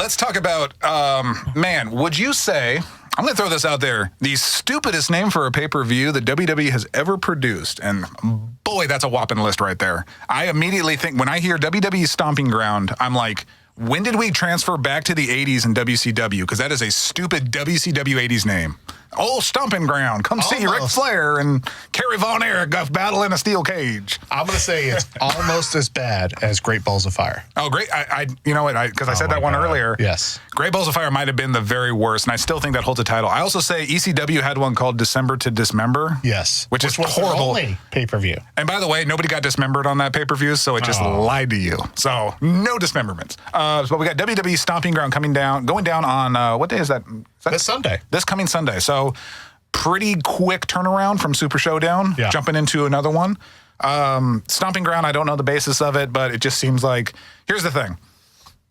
let's talk about, man, would you say, I'm going to throw this out there, the stupidest name for a pay-per-view that WWE has ever produced. And boy, that's a whopping list right there. I immediately think, when I hear WWE Stomping Ground, I'm like, when did we transfer back to the 80s in WCW? Because that is a stupid WCW 80s name. Oh, Stomping Ground. Come see Ric Flair and Kerry Von Erich battle in a steel cage. I'm going to say it's almost as bad as Great Balls of Fire. Oh, great. You know what? Because I said that one earlier. Yes. Great Balls of Fire might have been the very worst, and I still think that holds a title. I also say ECW had one called December to Dismember. Yes. Which is horrible. Only pay-per-view. And by the way, nobody got dismembered on that pay-per-view, so it just lied to you. So no dismemberments. So we got WWE Stomping Ground going down on, what day is that? This Sunday. This coming Sunday. So pretty quick turnaround from Super Showdown, jumping into another one. Stomping Ground, I don't know the basis of it, but it just seems like, here's the thing.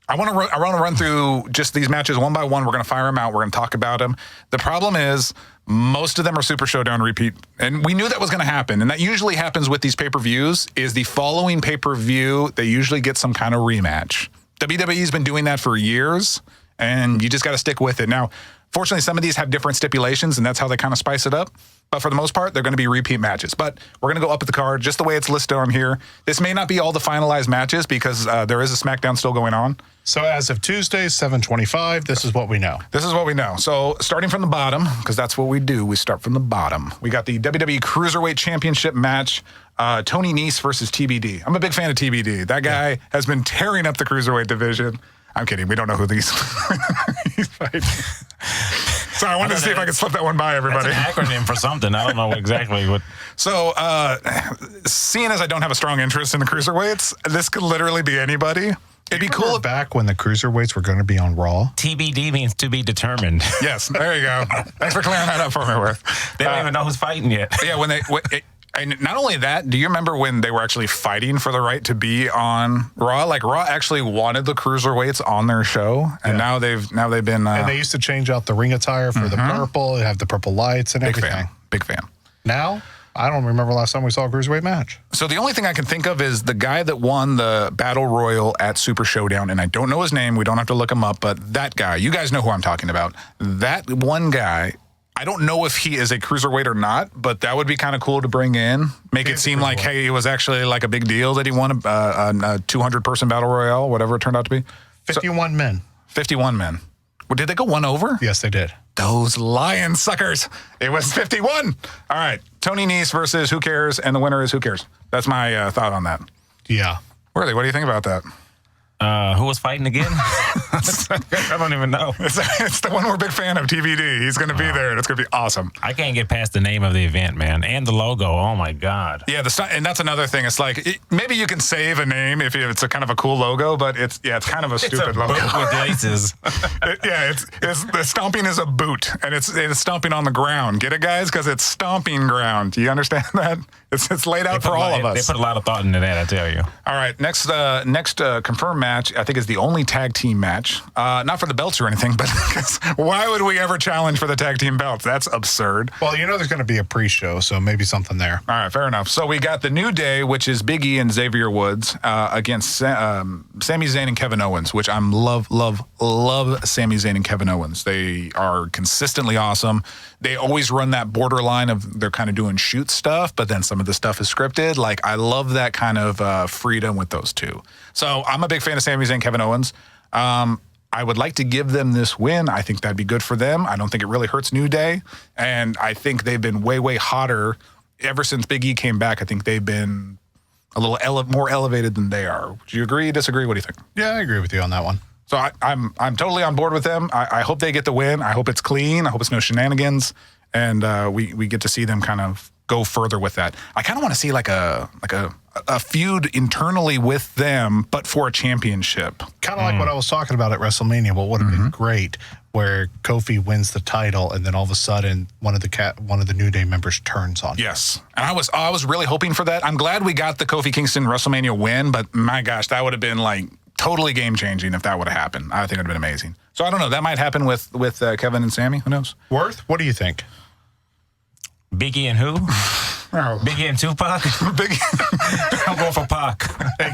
I want to run through just these matches one by one. We're going to fire them out. We're going to talk about them. The problem is most of them are Super Showdown repeat. And we knew that was going to happen. And that usually happens with these pay-per-views is the following pay-per-view, they usually get some kind of rematch. WWE's been doing that for years, and you just got to stick with it. Now, fortunately, some of these have different stipulations, and that's how they kind of spice it up. But for the most part, they're going to be repeat matches. But we're going to go up at the card just the way it's listed on here. This may not be all the finalized matches because there is a SmackDown still going on. So as of Tuesday, 7:25, this is what we know. This is what we know. So starting from the bottom, because that's what we do. We start from the bottom. We got the WWE Cruiserweight Championship match, Tony Nese versus TBD. I'm a big fan of TBD. That guy has been tearing up the Cruiserweight division. I'm kidding. We don't know who he's fighting. So I wanted to see if I could slip that one by everybody. That's an acronym for something. I don't know exactly what. So, seeing as I don't have a strong interest in the cruiserweights, this could literally be anybody. It'd be cool. Back when the cruiserweights were going to be on Raw. TBD means to be determined. Yes, there you go. Thanks for clearing that up for me, Worth. They don't even know who's fighting yet. Yeah, and not only that, do you remember when they were actually fighting for the right to be on Raw? Like Raw actually wanted the cruiserweights on their show, and now they've been. And they used to change out the ring attire for the purple. They have the purple lights and everything. Big fan. Now, I don't remember last time we saw a cruiserweight match. So the only thing I can think of is the guy that won the Battle Royal at Super Showdown, and I don't know his name. We don't have to look him up, but that guy, you guys know who I'm talking about. That one guy. I don't know if he is a cruiserweight or not, but that would be kind of cool to bring in. Make it seem like, hey, it was actually like a big deal that he won a 200-person battle royale, whatever it turned out to be. 51 men. 51 men. Well, did they go one over? Yes, they did. Those lion suckers. It was 51. All right. Tony Nese versus Who Cares, and the winner is Who Cares. That's my thought on that. Yeah. Worthy, what do you think about that? Who was fighting again? I don't even know. It's the one we're a big fan of, TBD. He's going to be there, and it's going to be awesome. I can't get past the name of the event, man, and the logo. Oh, my God. Yeah, and that's another thing. It's like, maybe you can save a name if it's a kind of a cool logo, but it's kind of a stupid logo. With laces. The stomping is a boot, and it's stomping on the ground. Get it, guys? Because it's stomping ground. Do you understand that? It's laid out for all of us. They put a lot of thought into that, I tell you. All right, next confirmed match, I think, is the only tag team match. Not for the belts or anything, but why would we ever challenge for the tag team belts? That's absurd. Well, there's going to be a pre-show, so maybe something there. All right, fair enough. So we got the New Day, which is Big E and Xavier Woods, against Sami Zayn and Kevin Owens, which I love Sami Zayn and Kevin Owens. They are consistently awesome. They always run that borderline of they're kind of doing shoot stuff, but then some of the stuff is scripted. Like, I love that kind of freedom with those two. So I'm a big fan of Sami Zayn and Kevin Owens. I would like to give them this win. I think that'd be good for them. I don't think it really hurts New Day. And I think they've been way, way hotter ever since Big E came back. I think they've been a little more elevated than they are. Do you agree, disagree? What do you think? Yeah, I agree with you on that one. So I'm totally on board with them. I hope they get the win. I hope it's clean. I hope it's no shenanigans. And we get to see them kind of go further with that. I kind of want to see like a feud internally with them, but for a championship. Kind of like what I was talking about at WrestleMania. What would have been great, where Kofi wins the title, and then all of a sudden one of the New Day members turns on him. Yes, and I was really hoping for that. I'm glad we got the Kofi Kingston WrestleMania win, but my gosh, that would have been like totally game changing if that would have happened. I think it would have been amazing. So I don't know. That might happen with Kevin and Sammy. Who knows? Worth, what do you think? Biggie and who? Oh. Big E and Tupac? Big. I'm going for Pac.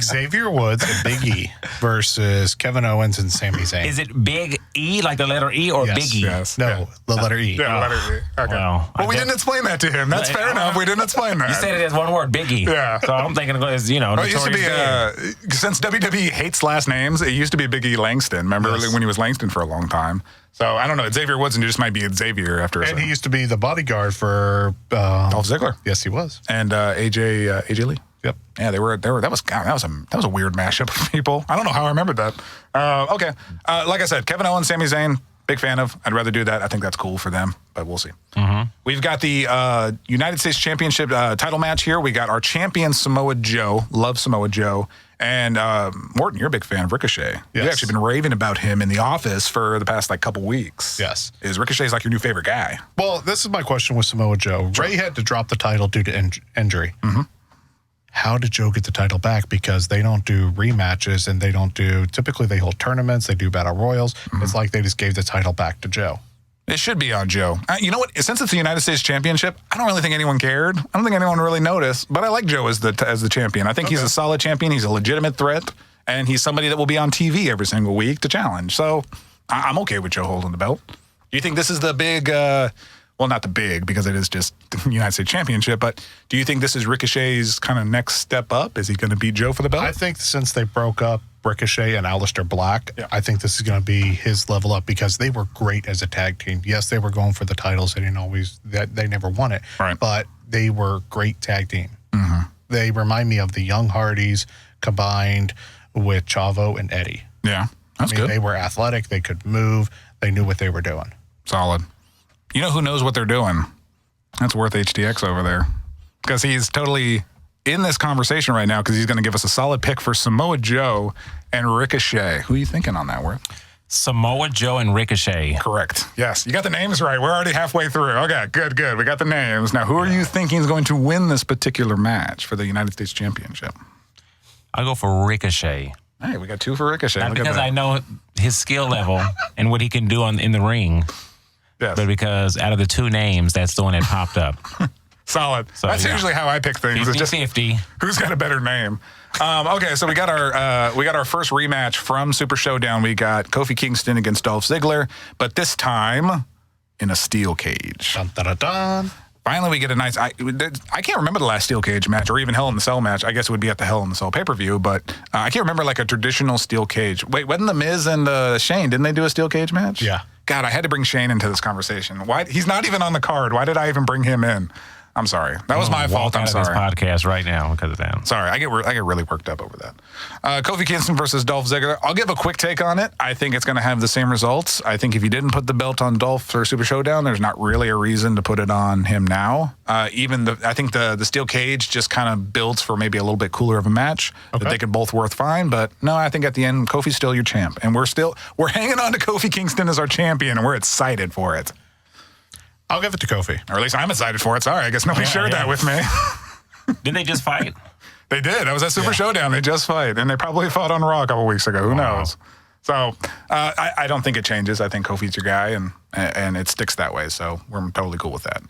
Xavier Woods and Big E versus Kevin Owens and Sami Zayn. Is it Big E, like the letter E, or Yes. Big E? Yes. No, Yeah. the letter E. Yeah, letter E. Okay. Wow. Well, we didn't explain that to him. That's fair enough. We didn't explain that. You said it as one word, Big E. Yeah. So I'm thinking it was, Well, it used to be, Notorious Big. since WWE hates last names, it used to be Big E Langston. Remember Yes. when he was Langston for a long time? So I don't know. Xavier Woods and just might be Xavier after. And he used to be the bodyguard for Dolph Ziggler Yes, he was. and AJ Lee. Yep. Yeah, they were. That was a weird mashup of people. I don't know how I remembered that. Okay, like I said, Kevin Owens, Sami Zayn, big fan of. I'd rather do that. I think that's cool for them, but we'll see. We've got the United States Championship title match here. We got our champion Samoa Joe. Love Samoa Joe. And Morton, you're a big fan of Ricochet. Yes. You've actually been raving about him in the office for the past couple weeks. Yes. Is Ricochet's like your new favorite guy? Well, this is my question with Samoa Joe. Ray had to drop the title due to injury. How did Joe get the title back? Because they don't do rematches and they don't do, typically they hold tournaments, they do battle royals. It's like they just gave the title back to Joe. It should be on Joe. You know what? Since it's the United States Championship, I don't really think anyone cared. I don't think anyone really noticed. But I like Joe as the champion. I think he's a solid champion. He's a legitimate threat, and he's somebody that will be on TV every single week to challenge. So I'm okay with Joe holding the belt. Do you think this is the big? Well, not the big because it is just the United States Championship. But do you think this is Ricochet's kind of next step up? Is he going to beat Joe for the belt? I think since they broke up Ricochet and Aleister Black, Yeah. I think this is going to be his level up because they were great as a tag team. Yes, they were going for the titles. They didn't always, they never won it, Right. but they were great tag team. They remind me of the Young Hardys combined with Chavo and Eddie. Yeah, that's good. They were athletic. They could move. They knew what they were doing. Solid. You know who knows what they're doing? That's Worth HTX over there. Because he's totally in this conversation right now because he's going to give us a solid pick for Samoa Joe and Ricochet. Who are you thinking on that, Worth? Samoa Joe and Ricochet. Correct. Yes, you got the names right. We're already halfway through. Okay, good. We got the names. Now, who are you thinking is going to win this particular match for the United States Championship? I'll go for Ricochet. Hey, we got two for Ricochet. Not Look at because that. I know his skill level and what he can do in the ring, Yes. but because out of the two names, that's the one that popped up. Solid. So, That's yeah. usually how I pick things. It's just 50-50. who's got a better name. Okay, so we got our first rematch from Super Showdown. We got Kofi Kingston against Dolph Ziggler, but this time in a steel cage. Dun, dun, dun, dun. Finally, we get a nice. I can't remember the last steel cage match or even Hell in the Cell match. I guess it would be at the Hell in the Cell pay-per-view, but I can't remember like a traditional steel cage. Wait, wasn't The Miz and Shane? Didn't they do a steel cage match? Yeah. God, I had to bring Shane into this conversation. Why? He's not even on the card. Why did I even bring him in? I'm sorry. That was my fault. I'm Walk out of sorry. this podcast right now because of that. Sorry, I get really worked up over that. Kofi Kingston versus Dolph Ziggler. I'll give a quick take on it. I think it's going to have the same results. I think if you didn't put the belt on Dolph for Super Showdown, there's not really a reason to put it on him now. I think the steel cage just kind of builds for maybe a little bit cooler of a match that they could both work fine. But no, I think at the end, Kofi's still your champ, and we're hanging on to Kofi Kingston as our champion, and we're excited for it. I'll give it to Kofi. Or at least I'm excited for it. Sorry, I guess nobody shared that with me. Didn't they just fight? They did. I was at Super Showdown. They just fight. And they probably fought on Raw a couple weeks ago. Who knows? So I don't think it changes. I think Kofi's your guy, and it sticks that way. So we're totally cool with that.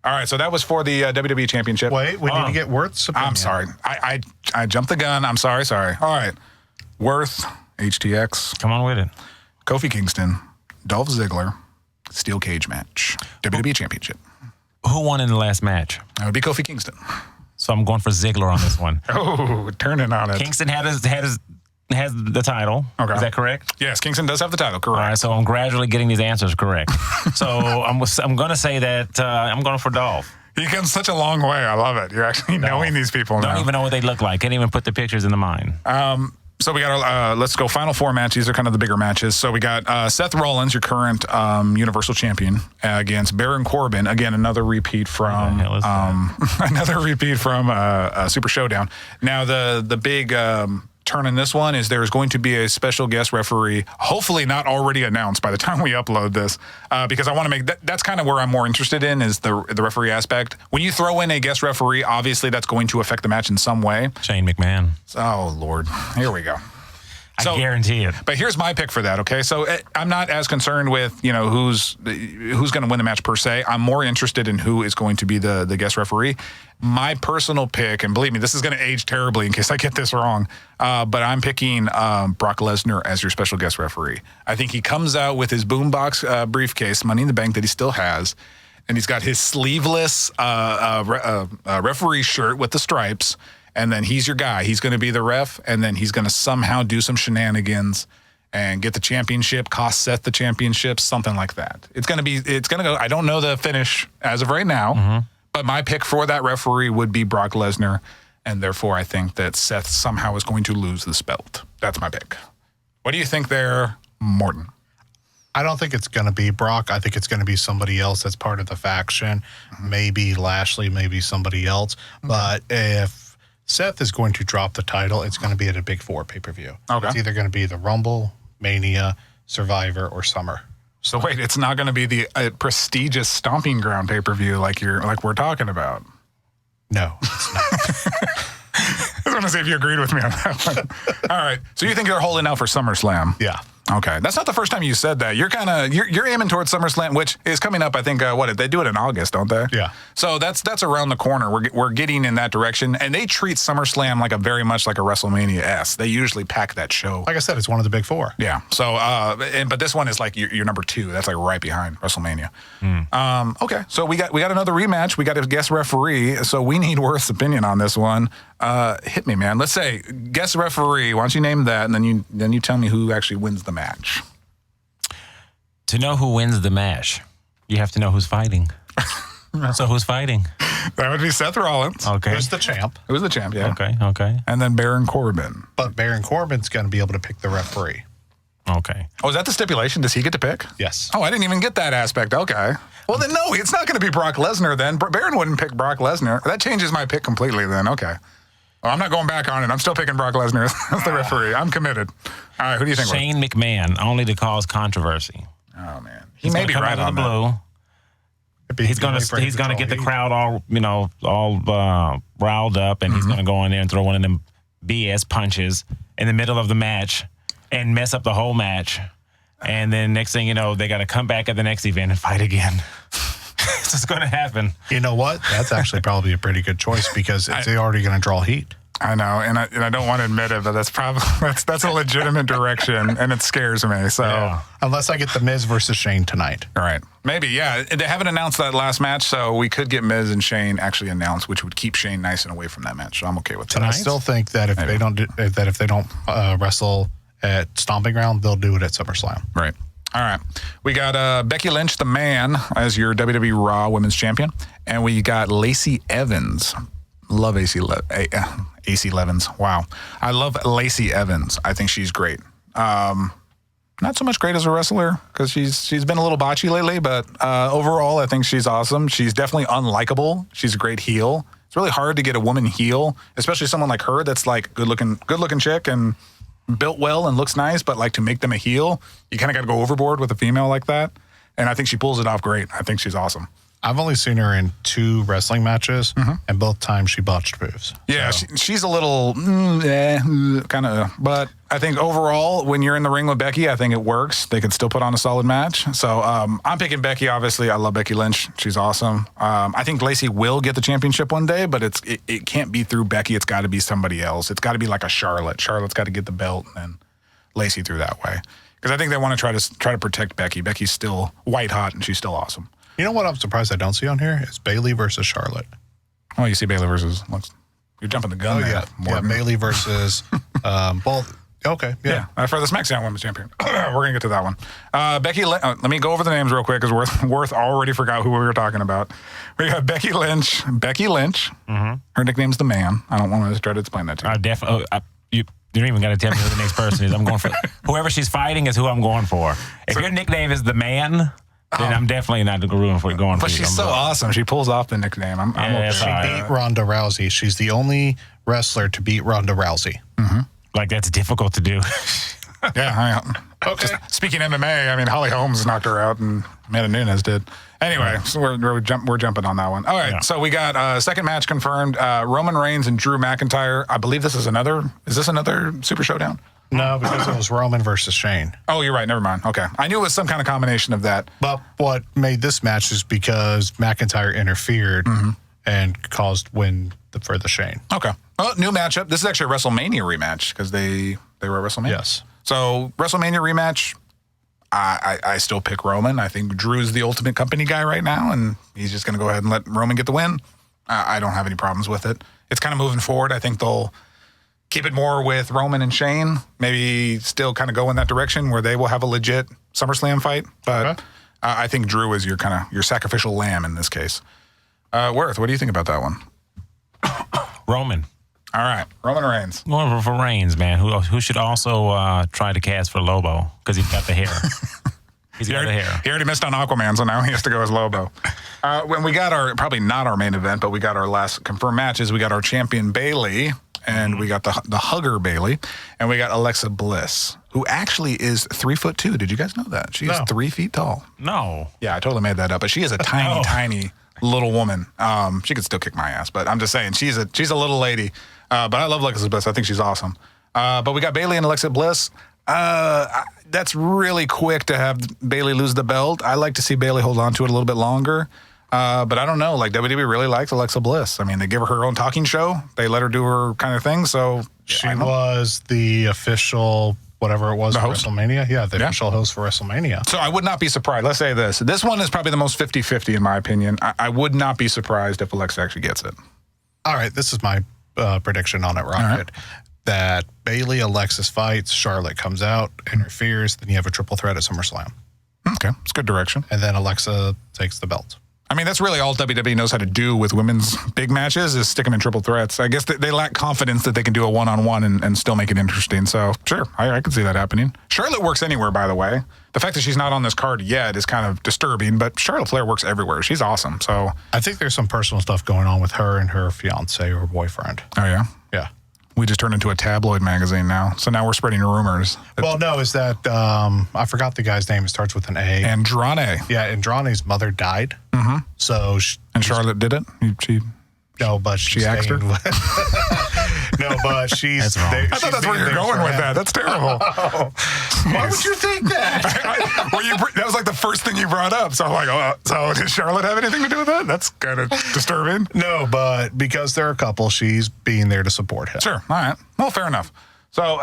All right. So that was for the WWE Championship. Wait, we need to get Worth's opinion. I'm sorry. I jumped the gun. I'm sorry. All right. Worth, HTX, Come on with it. Kofi Kingston, Dolph Ziggler, steel cage match, WWE Championship. Who won in the last match? That would be Kofi Kingston. So I'm going for Ziggler on this one. Oh, turning on it. Kingston has the title. Okay. Is that correct? Yes, Kingston does have the title. Correct. All right, so I'm gradually getting these answers correct. So I'm going to say that I'm going for Dolph. You come such a long way. I love it. You're actually knowing these people now. Don't even know what they look like. Can't even put the pictures in the mind. So we got our, let's go final four matches. These are kind of the bigger matches. So we got Seth Rollins, your current Universal Champion, against Baron Corbin. Again, another repeat from Super Showdown. Now the big turn in this one is there's going to be a special guest referee, hopefully not already announced by the time we upload this, because I want to make that's kind of where I'm more interested in is the referee aspect. When you throw in a guest referee, obviously that's going to affect the match in some way. Shane McMahon. Oh Lord, here we go. I guarantee it. But here's my pick for that, okay? So I'm not as concerned with, who's going to win the match per se. I'm more interested in who is going to be the guest referee. My personal pick, and believe me, this is going to age terribly in case I get this wrong, but I'm picking Brock Lesnar as your special guest referee. I think he comes out with his boombox briefcase, Money in the Bank that he still has, and he's got his sleeveless referee shirt with the stripes, and then he's your guy. He's going to be the ref, and then he's going to somehow do some shenanigans and get the championship, cost Seth the championship, something like that. It's going to go, I don't know the finish as of right now, but my pick for that referee would be Brock Lesnar, and therefore I think that Seth somehow is going to lose this belt. That's my pick. What do you think there, Morton? I don't think it's going to be Brock. I think it's going to be somebody else that's part of the faction. Maybe Lashley, maybe somebody else. But if Seth is going to drop the title, it's going to be at a Big Four pay-per-view. Okay. It's either going to be the Rumble, Mania, Survivor, or Summer. So wait, it's not going to be the prestigious Stomping Ground pay-per-view like we're talking about. No, it's not. I just want to see if you agreed with me on that one. All right. So you think they're holding out for SummerSlam? Yeah. Okay, that's not the first time you said that. You're aiming towards SummerSlam, which is coming up. I think they do it in August, don't they? Yeah. So that's around the corner. We're getting in that direction, and they treat SummerSlam like very much like a WrestleMania-esque. They usually pack that show. Like I said, it's one of the Big Four. Yeah. So, but this one is like your number 2. That's like right behind WrestleMania. Okay. So we got another rematch. We got a guest referee. So we need Worth's opinion on this one. Hit me, man. Let's say guest referee. Why don't you name that, and then you tell me who actually wins the match. To know who wins the match, you have to know who's fighting. So who's fighting? That would be Seth Rollins. Okay. Who's the champ? Who's the champ? Yeah. Okay. And then Baron Corbin. But Baron Corbin's going to be able to pick the referee. Okay. Oh, is that the stipulation? Does he get to pick? Yes. Oh, I didn't even get that aspect. Okay. Well, then no, it's not going to be Brock Lesnar then. Baron wouldn't pick Brock Lesnar. That changes my pick completely then. Okay. Well, I'm not going back on it. I'm still picking Brock Lesnar as the referee. I'm committed. All right, who do you think? Shane McMahon, only to cause controversy. Oh man, He may be right on the blue. He's gonna get the crowd all riled up, and he's gonna go in there and throw one of them BS punches in the middle of the match and mess up the whole match. And then next thing you know, they got to come back at the next event and fight again. It's just going to happen. You know what? That's actually probably a pretty good choice because they're already going to draw heat. I know, and I don't want to admit it, but that's a legitimate direction, and it scares me. So unless I get the Miz versus Shane tonight, all right, maybe They haven't announced that last match, so we could get Miz and Shane actually announced, which would keep Shane nice and away from that match. So I'm okay with that. And I still think that if they don't wrestle at Stomping Ground, they'll do it at SummerSlam. Right. All right. We got Becky Lynch, the man, as your WWE Raw Women's Champion. And we got Lacey Evans. Love AC Levens. Wow. I love Lacey Evans. I think she's great. Not so much great as a wrestler because she's been a little botchy lately, but overall, I think she's awesome. She's definitely unlikable. She's a great heel. It's really hard to get a woman heel, especially someone like her that's like good looking chick and built well and looks nice, but like to make them a heel, you kind of got to go overboard with a female like that. And I think she pulls it off great. I think she's awesome. I've only seen her in 2 wrestling matches, and both times she botched moves. Yeah, so. She's a little kind of, but I think overall, when you're in the ring with Becky, I think it works. They can still put on a solid match. So I'm picking Becky, obviously. I love Becky Lynch. She's awesome. I think Lacey will get the championship one day, but it can't be through Becky. It's got to be somebody else. It's got to be like a Charlotte. Charlotte's got to get the belt, and then Lacey through that way. Because I think they want to try to protect Becky. Becky's still white hot, and she's still awesome. You know what I'm surprised I don't see on here? It's Bayley versus Charlotte. Oh, you see Bayley versus... You're jumping the gun there. Yeah, Bayley versus... both. Okay, yeah. For the SmackDown Women's Champion. We're going to get to that one. Becky Lynch... let me go over the names real quick because Worth already forgot who we were talking about. We got Becky Lynch. Mm-hmm. Her nickname's The Man. I don't want to try to explain that to you. You don't even got to tell me who the next person is. I'm going for... Whoever she's fighting is who I'm going for. If your nickname is The Man... Then I'm definitely not going for it. But she's so awesome. She pulls off the nickname. I'm okay. She beat Ronda Rousey. She's the only wrestler to beat Ronda Rousey. Mm-hmm. Like, that's difficult to do. Yeah. Okay. Just speaking MMA, I mean, Holly Holmes knocked her out, and Amanda Nunes did. Anyway, so we're jumping on that one. All right. Yeah. So we got second match confirmed. Roman Reigns and Drew McIntyre. I believe this is another. Is this another Super Showdown? No, because it was Roman versus Shane. Oh, you're right. Never mind. Okay. I knew it was some kind of combination of that. But what made this match is because McIntyre interfered and caused win for the Shane. Okay. Well, new matchup. This is actually a WrestleMania rematch because they were at WrestleMania. Yes. So WrestleMania rematch, I still pick Roman. I think Drew's the ultimate company guy right now, and he's just going to go ahead and let Roman get the win. I don't have any problems with it. It's kind of moving forward. I think they'll keep it more with Roman and Shane. Maybe still kind of go in that direction where they will have a legit SummerSlam fight. But I think Drew is your sacrificial lamb in this case. Worth, what do you think about that one? Roman. All right, Roman Reigns. Going for Reigns, man, who should also try to cast for Lobo because he's got the hair. He's got the hair. He already missed on Aquaman, so now he has to go as Lobo. When we got probably not our main event, but we got our last confirmed matches, we got our champion Bayley, and we got the hugger Bayley, and we got Alexa Bliss, who actually is 3'2". Did you guys know that? She is 3 feet tall. No. Yeah, I totally made that up, but she is a tiny, tiny little woman. She could still kick my ass, but I'm just saying she's a little lady. But I love Alexa Bliss. I think she's awesome. But we got Bayley and Alexa Bliss. That's really quick to have Bayley lose the belt. I like to see Bayley hold on to it a little bit longer. But I don't know. Like, WWE really likes Alexa Bliss. I mean, they give her own talking show. They let her do her kind of thing. So she was the official, whatever it was, for host? WrestleMania. Yeah, the official host for WrestleMania. So I would not be surprised. Let's say this. This one is probably the most 50-50 in my opinion. I would not be surprised if Alexa actually gets it. All right, this is my prediction on it, Rocket. That Bayley, Alexis fights, Charlotte comes out, interferes, then you have a triple threat at SummerSlam. Okay, it's good direction. And then Alexa takes the belt. I mean, that's really all WWE knows how to do with women's big matches is stick them in triple threats. I guess they lack confidence that they can do a one-on-one and still make it interesting. So, sure, I can see that happening. Charlotte works anywhere, by the way. The fact that she's not on this card yet is kind of disturbing, but Charlotte Flair works everywhere. She's awesome. So I think there's some personal stuff going on with her and her fiance or boyfriend. Oh, yeah? Yeah. We just turned into a tabloid magazine now. So now we're spreading rumors. Well, no, is that, I forgot the guy's name. It starts with an A. Andrade. Yeah, Andrade's mother died. Mm-hmm. So and Charlotte did it? No, but she axed her? No, but she's... I thought that's where you're going with that. That's terrible. Why would you think that? That was like the first thing you brought up. So I'm like, oh, so does Charlotte have anything to do with that? That's kind of disturbing. No, but because they're a couple, she's being there to support him. Sure. All right. Well, fair enough. So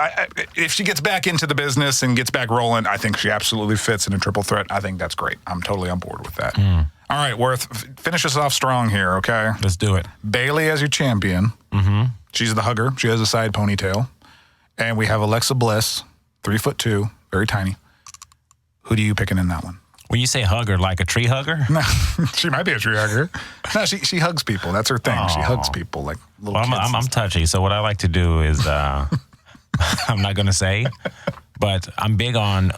if she gets back into the business and gets back rolling, I think she absolutely fits in a triple threat. I think that's great. I'm totally on board with that. All right, Worth, finish us off strong here, okay? Let's do it. Bayley as your champion. Mm-hmm. She's the hugger. She has a side ponytail. And we have Alexa Bliss, 3'2", very tiny. Who do you picking in that one? When you say hugger, like a tree hugger? No, she might be a tree hugger. No, she hugs people. That's her thing. She hugs people like little kids. I'm touchy, so what I like to do is, I'm not going to say, but I'm big on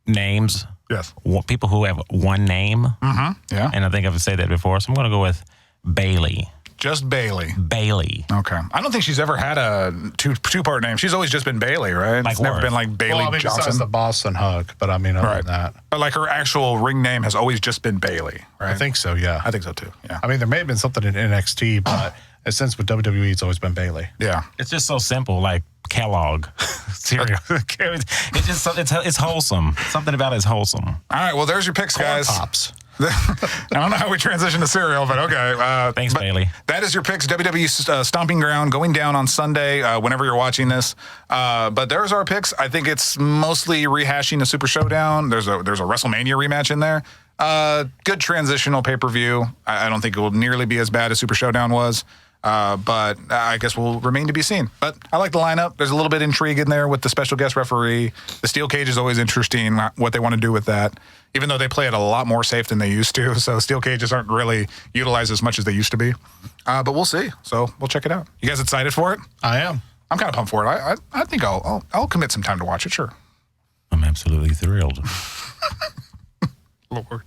names. Yes. People who have one name. Mm-hmm. Yeah. And I think I've said that before, so I'm going to go with Bayley. Just Bayley. Bayley. Okay. I don't think she's ever had a two-part name. She's always just been Bayley, right? Like it's never been like Bayley Johnson. Besides the Boston hug, but I mean, other than that. But like her actual ring name has always just been Bayley, right? I think so, yeah. I think so too, yeah. I mean, there may have been something in NXT, but since with WWE, it's always been Bayley. Yeah. It's just so simple, like Kellogg cereal. It's just it's wholesome. Something about it is wholesome. All right, well, there's your picks, guys. Pops. I don't know how we transition to cereal, but okay. Thanks, Bayley. That is your picks. WWE Stomping Ground going down on Sunday, whenever you're watching this. But there's our picks. I think it's mostly rehashing the Super Showdown. There's a WrestleMania rematch in there. Good transitional pay-per-view. I don't think it will nearly be as bad as Super Showdown was. But I guess will remain to be seen. But I like the lineup. There's a little bit of intrigue in there with the special guest referee. The steel cage is always interesting, what they want to do with that, even though they play it a lot more safe than they used to. So steel cages aren't really utilized as much as they used to be. But we'll see. So we'll check it out. You guys excited for it? I am. I'm kind of pumped for it. I think I'll commit some time to watch it, sure. I'm absolutely thrilled. Lord.